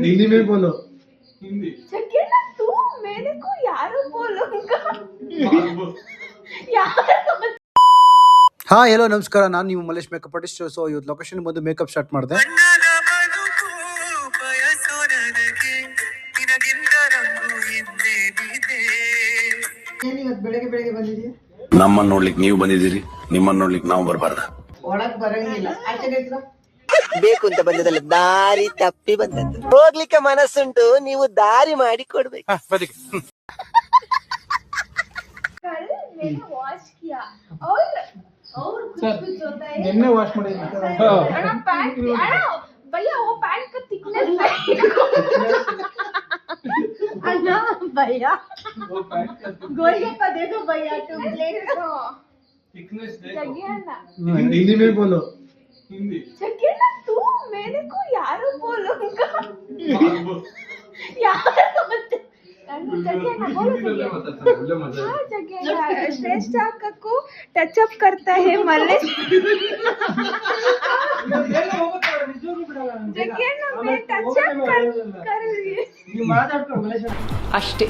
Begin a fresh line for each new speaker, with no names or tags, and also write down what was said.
हिंदी में बोलो।
हिंदी
जगह तू मेरे को यार बोलूंगा यार
ಹಾಂ ಹಲೋ ನಮಸ್ಕಾರ, ನಾನು ನೀವು ಮಲೇಶ್ ಮೇಕಪ್ ಆರ್ಟಿಸ್ಟ್. ಸೊ ಇವತ್ತು ಲೊಕೇಶನ್ ಬಂದು ಮೇಕಪ್ ಸ್ಟಾರ್ಟ್ ಮಾಡಿದೆ.
ಬೆಳಗ್ಗೆ ಬೆಳಗ್ಗೆ ಬಂದಿದ್ದೀವಿ.
ನಮ್ಮನ್ನ ನೋಡ್ಲಿಕ್ಕೆ ನೀವು ಬಂದಿದ್ದೀರಿ, ನಿಮ್ಮನ್ನ ನೋಡ್ಲಿಕ್ಕೆ ನಾವು ಬರಬಾರ್ದ?
ಒಳಗ್ ಬರಂಗಿಲ್ಲ.
ಬೇಕು ಅಂತ ಬಂದದಲ್ಲ, ದಾರಿ ತಪ್ಪಿ ಬಂದದ್ದು. ಹೋಗ್ಲಿಕ್ಕೆ ಮನಸ್ಸುಂಟು, ನೀವು ದಾರಿ ಮಾಡಿ ಕೊಡ್ಬೇಕು.
कल मैंने वॉश किया और कुछ होता है
निन्ने वॉश ಮಾಡಿದ್ನ
अना पैंट अना भैया वो पैंट का थिकनेस अना भैया
वो पैंट का
गोलगप्पा दे दो भैया 2 प्लेट का
थिकनेस देखो।
जगह ना
हिंदी में बोलो।
हिंदी
जगह ना तू मेरे को यार बोलूंगा यार जगह ना बोलो जगह हाँ जगह श्रेष्ठ को टच अप करता है मलेश जगह ना मैं टच अप कर रही
ನೀವು ಮಾತಾಡ್ಕೊಂಡು ಮಲೇಶ
ಅಷ್ಟೇ.